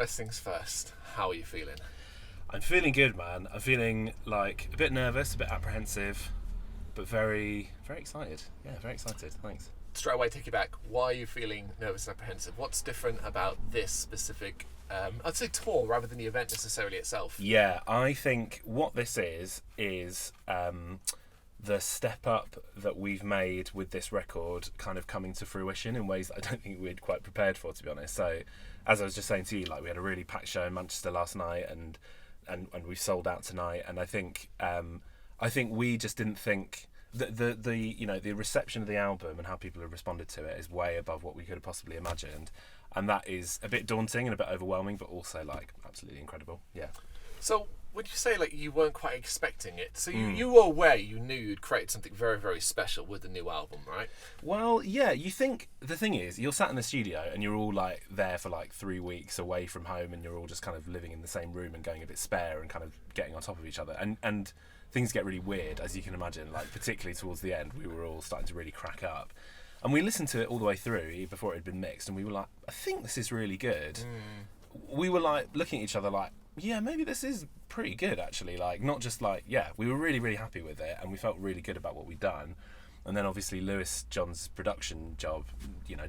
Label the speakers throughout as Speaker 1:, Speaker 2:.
Speaker 1: first things first, how are you feeling?
Speaker 2: I'm feeling good, man. I'm feeling like a bit nervous, a bit apprehensive, but very, very excited. Yeah, very excited. Thanks.
Speaker 1: Straight away, take you back. Why are you feeling nervous and apprehensive? What's different about this specific, I'd say tour rather than the event necessarily itself?
Speaker 2: Yeah, I think what this is the step up that we've made with this record kind of coming to fruition in ways that I don't think we'd quite prepared for, to be honest. So, as I was just saying to you, like, we had a really packed show in Manchester last night, and we've sold out tonight. And I think we just didn't think the reception of the album and how people have responded to it is way above what we could have possibly imagined, and that is a bit daunting and a bit overwhelming, but also like absolutely incredible. Yeah.
Speaker 1: So when you say like you weren't quite expecting it, so you were aware, you knew you'd created something very, very special with the new album, right?
Speaker 2: Well, yeah, you think, the thing is, you're sat in the studio and you're all like there for like 3 weeks away from home, and you're all just kind of living in the same room and going a bit spare and kind of getting on top of each other, and things get really weird, as you can imagine, like particularly towards the end. We were all starting to really crack up, and we listened to it all the way through before it had been mixed, and we were like, I think this is really good. We were like looking at each other like, yeah, maybe this is pretty good actually, like not just like, yeah, we were really, really happy with it, and we felt really good about what we'd done. And then obviously Lewis John's production job,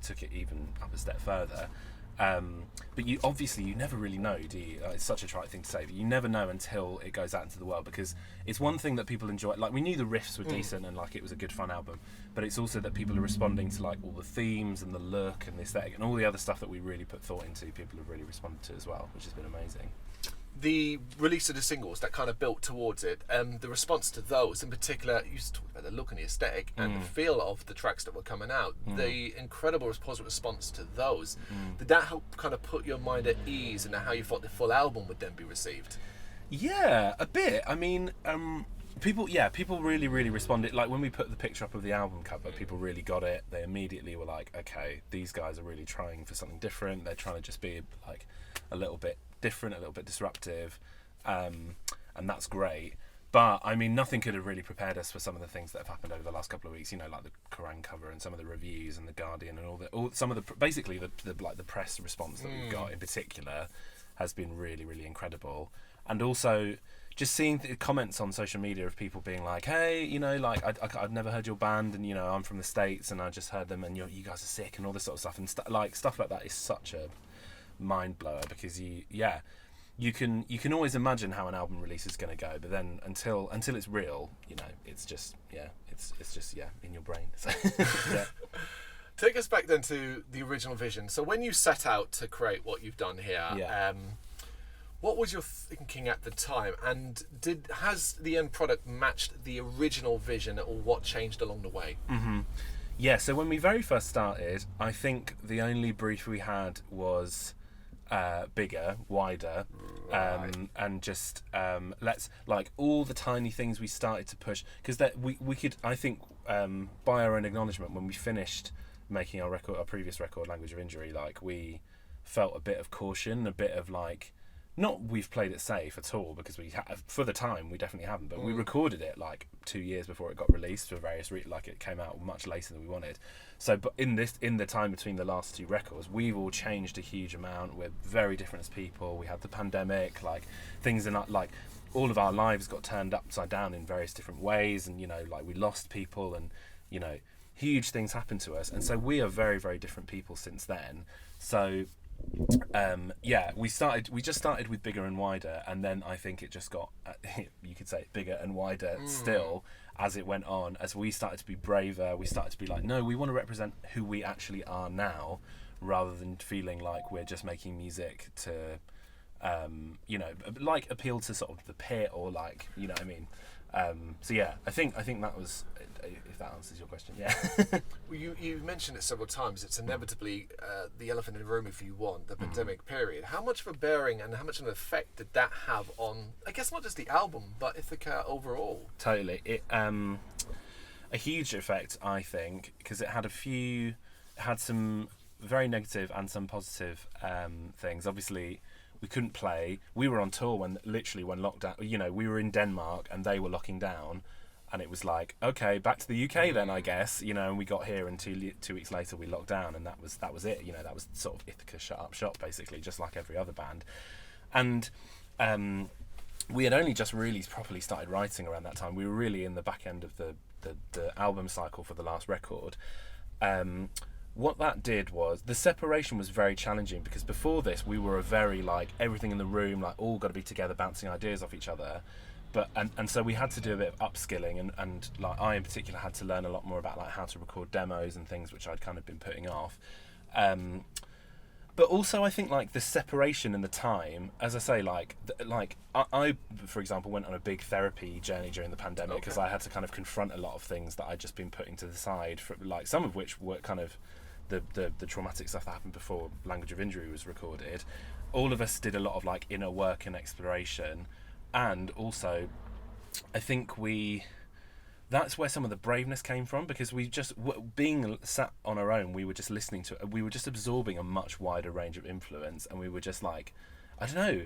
Speaker 2: took it even up a step further. But you never really know, do you? It's such a trite thing to say, but you never know until it goes out into the world, because it's one thing that people enjoy. Like, we knew the riffs were decent and like it was a good fun album, but it's also that people are responding to like all the themes and the look and the aesthetic and all the other stuff that we really put thought into. People have really responded to as well, which has been amazing.
Speaker 1: The release of the singles that kind of built towards it, the response to those in particular, you talked about the look and the aesthetic and the feel of the tracks that were coming out, the incredible positive response to those, did that help kind of put your mind at ease and how you thought the full album would then be received?
Speaker 2: Yeah, a bit. I mean, people really, really responded. Like, when we put the picture up of the album cover, people really got it. They immediately were like, okay, these guys are really trying for something different. They're trying to just be like a little bit different, a little bit disruptive, and that's great. But I mean, nothing could have really prepared us for some of the things that have happened over the last couple of weeks. Like the Kerrang cover and some of the reviews and the Guardian and some of the basically the press response that we've got in particular has been really, really incredible. And also just seeing the comments on social media of people being like, hey, I've never heard your band, and I'm from the States and I just heard them, and you guys are sick, and all this sort of stuff, and stuff like that is such a mind blower, because you can always imagine how an album release is going to go, but then until it's real, it's just in your brain. So, yeah.
Speaker 1: Take us back then to the original vision. So when you set out to create what you've done here, what was your thinking at the time, and has the end product matched the original vision, or what changed along the way?
Speaker 2: Yeah, so when we very first started, I think the only brief we had was bigger, wider, and just let's, like, all the tiny things we started to push, because that we could, I think, by our own acknowledgement, when we finished making our previous record, Language of Injury, like, we felt a bit of caution, a bit of like, not we've played it safe at all, because for the time we definitely haven't, but we recorded it like 2 years before it got released for various like it came out much later than we wanted. So, but in the time between the last two records, we've all changed a huge amount. We're very different as people. We had the pandemic, like things in like all of our lives got turned upside down in various different ways, and like we lost people, and huge things happened to us, and so we are very, very different people since then. So we just started with bigger and wider, and then I think it just got you could say bigger and wider still as it went on. As we started to be braver, we started to be like, no, we want to represent who we actually are now, rather than feeling like we're just making music to like appeal to sort of the pit, or like, what I mean. So yeah, I think that was, if that answers your question. Yeah.
Speaker 1: Well, you mentioned it several times. It's inevitably the elephant in the room, if you want, the pandemic period. How much of a bearing and how much of an effect did that have on, I guess, not just the album, but Ithaca overall?
Speaker 2: Totally. It a huge effect, I think, because it had some very negative and some positive things. Obviously, we couldn't play. We were on tour when lockdown, we were in Denmark and they were locking down. And it was like, okay, back to the UK then, I guess, you know. And we got here, and 2 weeks later we locked down, and that was it. You know, that was sort of Ithaca shut up shop, basically, just like every other band. And we had only just really properly started writing around that time. We were really in the back end of the album cycle for the last record. What that did was, the separation was very challenging, because before this we were a very, like, everything in the room, like, all got to be together, bouncing ideas off each other. But and so we had to do a bit of upskilling, and like, I in particular had to learn a lot more about, like, how to record demos and things, which I'd kind of been putting off. But also, I think, like, the separation and the time, as I say, like I for example went on a big therapy journey during the pandemic, because I had to kind of confront a lot of things that I'd just been putting to the side, for, like, some of which were kind of the traumatic stuff that happened before Language of Injury was recorded. All of us did a lot of, like, inner work and exploration. And also, I think that's where some of the braveness came from, because we just, being sat on our own, we were just listening to, we were just absorbing a much wider range of influence, and we were just like, I don't know,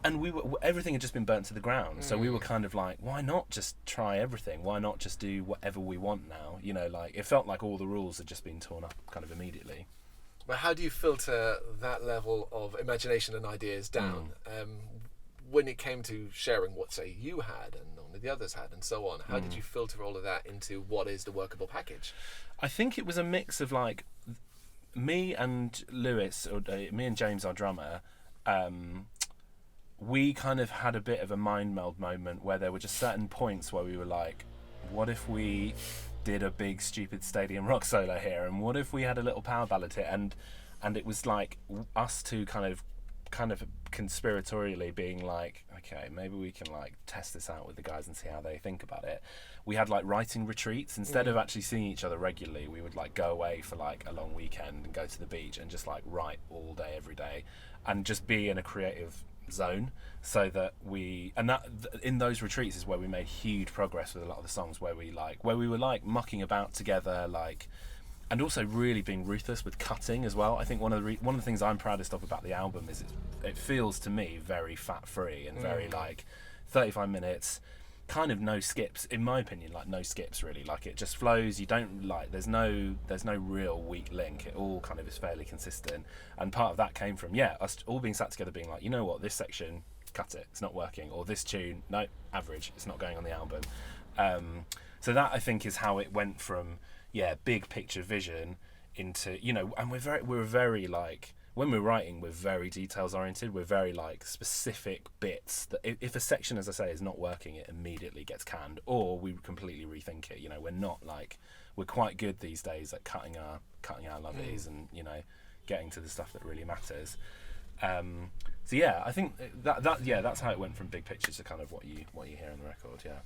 Speaker 2: and everything had just been burnt to the ground, so we were kind of like, why not just try everything? Why not just do whatever we want now? You know, like, it felt like all the rules had just been torn up kind of immediately.
Speaker 1: But how do you filter that level of imagination and ideas down? When it came to sharing what, say, you had and only the others had and so on, how did you filter all of that into what is the workable package?
Speaker 2: I think it was a mix of, like, me and Lewis, or me and James, our drummer, we kind of had a bit of a mind meld moment where there were just certain points where we were like, what if we did a big stupid stadium rock solo here, and what if we had a little power ballad here, and it was like us two kind of conspiratorially being like, okay, maybe we can, like, test this out with the guys and see how they think about it. We had, like, writing retreats. Instead of actually seeing each other regularly, we would, like, go away for, like, a long weekend and go to the beach and just, like, write all day every day and just be in a creative zone, so that in those retreats is where we made huge progress with a lot of the songs, where we were, like, mucking about together, like, and also really being ruthless with cutting as well. I think one of the things I'm proudest of about the album is it feels to me very fat-free and very, like, 35 minutes, kind of no skips, in my opinion, like, no skips really. Like, it just flows. You don't, like, there's no real weak link. It all kind of is fairly consistent. And part of that came from, us all being sat together being like, you know what, this section, cut it, it's not working. Or this tune, no, average, it's not going on the album. So that, I think, is how it went from, big picture vision into, you know, and we're very, like, when we're writing, we're very details oriented. We're very, like, specific bits that if a section, as I say, is not working, it immediately gets canned, or we completely rethink it. You know, we're not, like, we're quite good these days at cutting our lovies and, you know, getting to the stuff that really matters. So yeah, I think that's how it went from big picture to kind of what you hear on the record. Yeah.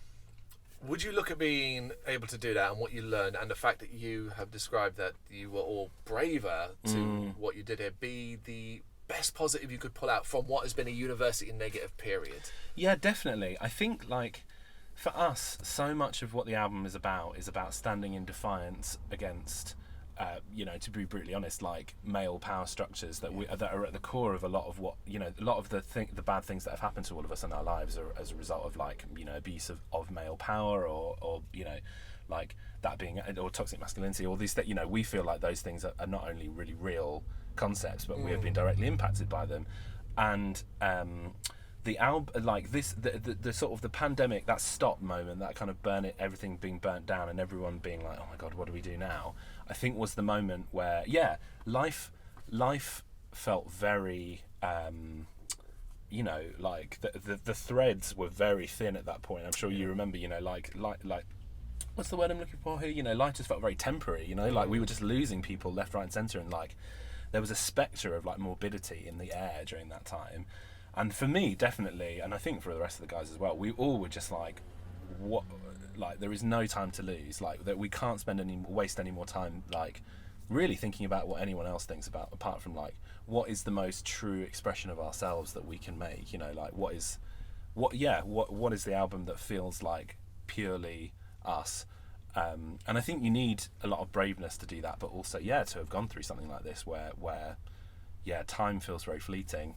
Speaker 1: Would you look at being able to do that and what you learned, and the fact that you have described that you were all braver to what you did here, be the best positive you could pull out from what has been a university negative period? Yeah,
Speaker 2: definitely. I think, like, for us, so much of what the album is about standing in defiance against, you know, to be brutally honest, like, male power structures that are at the core of a lot of what, you know, a lot of the bad things that have happened to all of us in our lives are as a result of, like, you know, abuse of male power, or you know, like, that being, or toxic masculinity, all these that, you know, we feel like those things are not only really real concepts, but we have been directly impacted by them. And the album, like, this, the sort of the pandemic, that stop moment, that kind of everything being burnt down and everyone being like, oh my god, what do we do now, I think was the moment where life felt very you know, like, the threads were very thin at that point. I'm sure you remember, you know, like what's the word I'm looking for here, you know, life just felt very temporary, you know, like, we were just losing people left, right and centre, and, like, there was a spectre of, like, morbidity in the air during that time. And for me, definitely, and I think for the rest of the guys as well, we all were just like, what? Like, there is no time to lose. Like, that we can't waste any more time, like, really thinking about what anyone else thinks about, apart from, like, what is the most true expression of ourselves that we can make. You know, like, what is the album that feels like purely us. And I think you need a lot of braveness to do that, but also, to have gone through something like this where time feels very fleeting.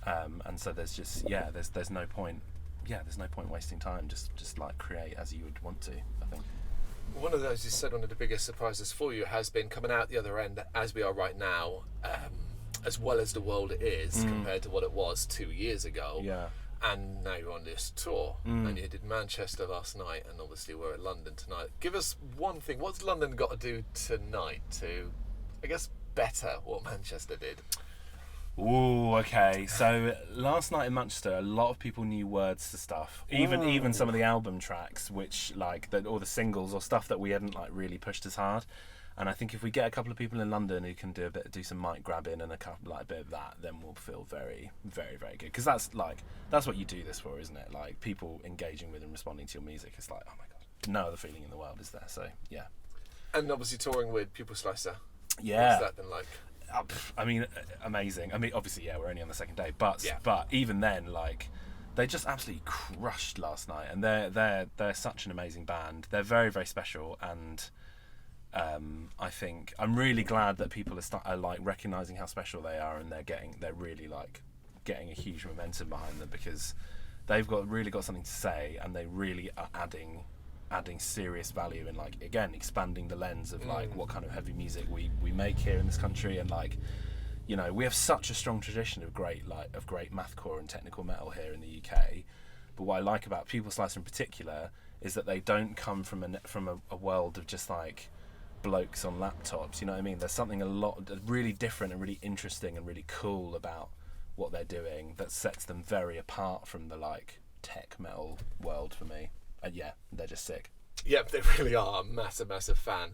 Speaker 2: And so there's just, there's no point, there's no point wasting time. Just like create as you would want to, I think.
Speaker 1: One of those, you said, one of the biggest surprises for you has been coming out the other end as we are right now, as well as the world is compared to what it was 2 years ago.
Speaker 2: Yeah.
Speaker 1: And now you're on this tour, and you did Manchester last night, and obviously we're in London tonight. Give us one thing. What's London got to do tonight to, I guess, better what Manchester did?
Speaker 2: Ooh, okay. So last night in Manchester, a lot of people knew words to stuff. Even some of the album tracks, which or the singles or stuff that we hadn't like really pushed as hard. And I think if we get a couple of people in London who can do some mic grabbing and a bit of that, then we'll feel very, very, very good. Because that's what you do this for, isn't it? Like people engaging with and responding to your music. It's like, oh my god, no other feeling in the world is there. So yeah.
Speaker 1: And obviously touring with Pupil Slicer.
Speaker 2: Yeah.
Speaker 1: What's that been like?
Speaker 2: I mean, amazing. I mean, obviously, yeah, we're only on the second day, but even then, like, they just absolutely crushed last night, and they're such an amazing band. They're very, very special, and I think I'm really glad that people are like recognizing how special they are, and they're really like getting a huge momentum behind them, because they've really got something to say, and they really are adding serious value in, like, again, expanding the lens of like what kind of heavy music we make here in this country. And like, you know, we have such a strong tradition of great mathcore and technical metal here in the UK. But what I like about Pupil Slicer in particular is that they don't come from a world of just like blokes on laptops, you know what I mean? There's something really different and really interesting and really cool about what they're doing that sets them very apart from the like tech metal world for me. And yeah, they're just sick.
Speaker 1: Yeah, they really are. A massive, massive fan.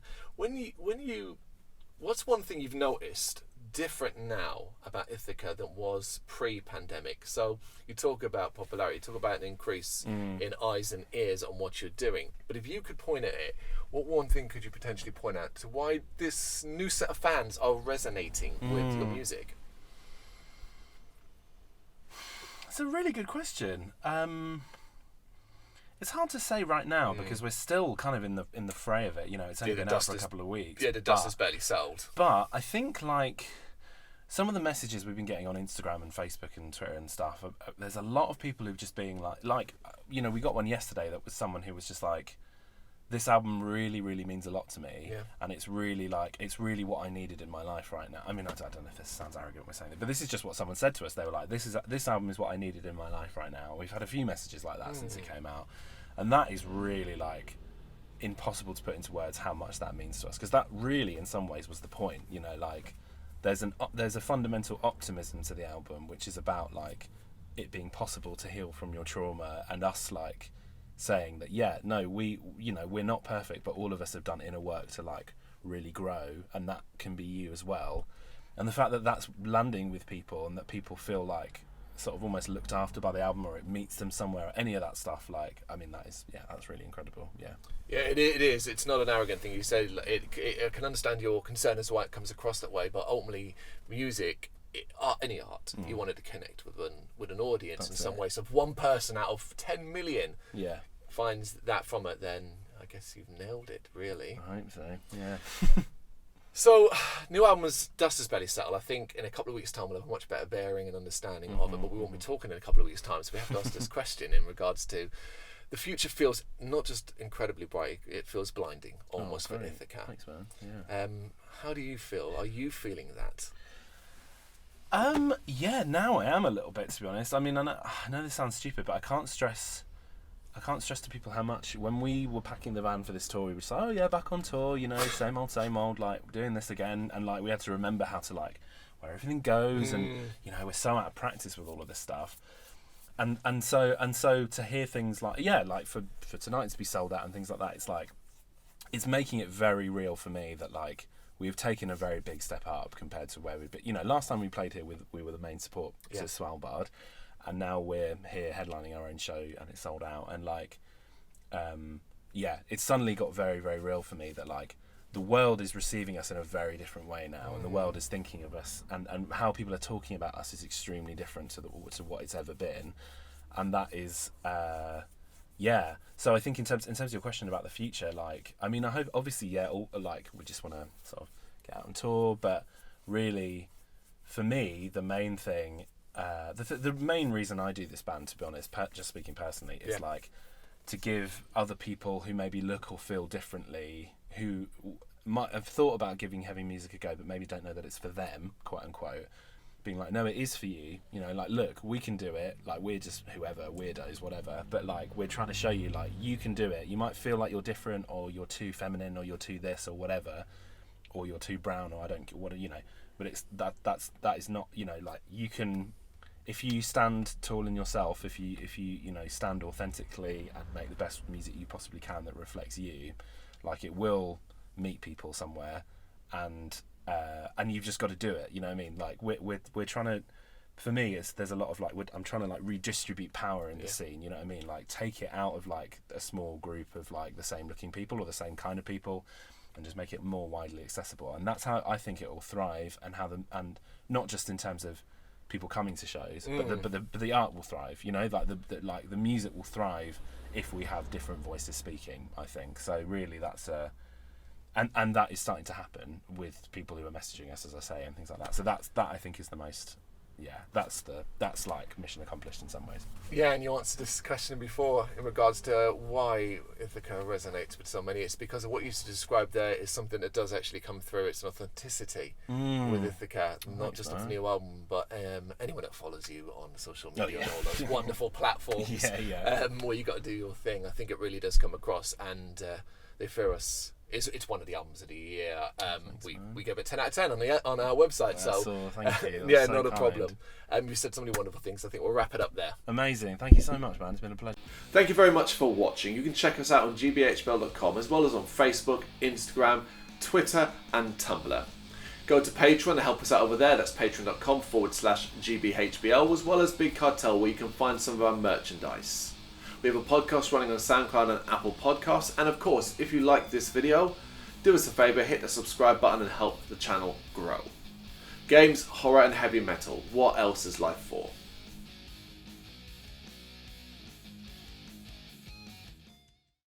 Speaker 1: What's one thing you've noticed different now about Ithaca than was pre-pandemic? So you talk about popularity, you talk about an increase in eyes and ears on what you're doing. But if you could point at it, what one thing could you potentially point out to why this new set of fans are resonating with your music?
Speaker 2: That's a really good question. It's hard to say right now because we're still kind of in the fray of it. You know, it's only been out for a couple of weeks.
Speaker 1: Yeah, the dust is barely settled.
Speaker 2: But I think like some of the messages we've been getting on Instagram and Facebook and Twitter and stuff, there's a lot of people who've just being like, you know, we got one yesterday that was someone who was just like, this album really, really means a lot to me, and it's really what I needed in my life right now. I mean, I don't know if this sounds arrogant when saying it, but this is just what someone said to us. They were like, this album is what I needed in my life right now. We've had a few messages like that since it came out, and that is really like impossible to put into words how much that means to us, because that really, in some ways, was the point. You know, like there's a fundamental optimism to the album, which is about like it being possible to heal from your trauma, and us like saying that we're not perfect, but all of us have done inner work to like really grow, and that can be you as well. And the fact that that's landing with people, and that people feel like sort of almost looked after by the album, or it meets them somewhere, any of that stuff, like, I mean, that's really incredible.
Speaker 1: Yeah, it is. It's not an arrogant thing. You say I can understand your concern as to why it comes across that way, but ultimately music, any art, you wanted to connect with an audience in some way. So if one person out of 10 million finds that from it, then I guess you've nailed it, really.
Speaker 2: I hope so, yeah.
Speaker 1: So, new album is Dust is Barely Settled. I think in a couple of weeks' time we'll have a much better bearing and understanding of it, but we won't be talking in a couple of weeks' time, so we have to ask this question in regards to the future. Feels not just incredibly bright, it feels blinding, almost, for Ithaca.
Speaker 2: Thanks, man. Yeah.
Speaker 1: How do you feel? Are you feeling that?
Speaker 2: Yeah, now I am a little bit, to be honest. I mean, I know this sounds stupid, but I can't stress to people how much, when we were packing the van for this tour, we were just like, oh yeah, back on tour, you know, same old, like, doing this again, and like, we had to remember how to, like, where everything goes, and, you know, we're so out of practice with all of this stuff. And so to hear things like, like for tonight to be sold out and things like that, it's like, it's making it very real for me that, like, we've taken a very big step up compared to where we've been. You know, last time we played here, we were the main support to Svalbard, and now we're here headlining our own show, and it's sold out. And like, it's suddenly got very, very real for me that like the world is receiving us in a very different way now, and the world is thinking of us, and how people are talking about us is extremely different to what it's ever been, and that is. So I think in terms of your question about the future, like, I mean, I hope, obviously, like, we just want to sort of get out on tour, but really, for me, the main thing the main reason I do this band, to be honest, just speaking personally, is like to give other people who maybe look or feel differently, who might have thought about giving heavy music a go but maybe don't know that it's for them, quote unquote, being like, no, it is for you, you know, like, look, we can do it, like, we're just whoever, weirdos, whatever, but like, we're trying to show you, like, you can do it. You might feel like you're different, or you're too feminine, or you're too this, or whatever, or you're too brown, or I don't, what, you know, but it's that is not, you know, like, you can, if you stand tall in yourself, if you you know, stand authentically and make the best music you possibly can that reflects you, like, it will meet people somewhere, and you've just got to do it, you know what I mean? Like, we're trying to, for me, there's a lot of like, I'm trying to like redistribute power in the scene, you know what I mean? Like, take it out of like a small group of like the same looking people or the same kind of people, and just make it more widely accessible. And that's how I think it will thrive, and and not just in terms of people coming to shows, but the art will thrive, you know, like the music will thrive if we have different voices speaking, I think. So really, that's and that is starting to happen with people who are messaging us, as I say, and things like that. So that I think is the most, that's like mission accomplished in some ways.
Speaker 1: Yeah, and you answered this question before in regards to why Ithaca resonates with so many. It's because of what you described there is something that does actually come through. It's an authenticity with Ithaca, not just of the new album, but anyone that follows you on social media and all those wonderful platforms where you got to do your thing. I think it really does come across, and they fear us. It's one of the albums of the year. We give it 10 out of 10 on our website. So
Speaker 2: thank you.
Speaker 1: yeah,
Speaker 2: so
Speaker 1: not a
Speaker 2: kind.
Speaker 1: problem. You said so many wonderful things. I think we'll wrap it up there.
Speaker 2: Amazing. Thank you so much, man. It's been a pleasure.
Speaker 1: Thank you very much for watching. You can check us out on gbhbl.com, as well as on Facebook, Instagram, Twitter and Tumblr. Go to Patreon and help us out over there. That's patreon.com/gbhbl, as well as Big Cartel, where you can find some of our merchandise. We have a podcast running on SoundCloud and Apple Podcasts. And of course, if you like this video, do us a favour, hit the subscribe button and help the channel grow. Games, horror and heavy metal. What else is life for?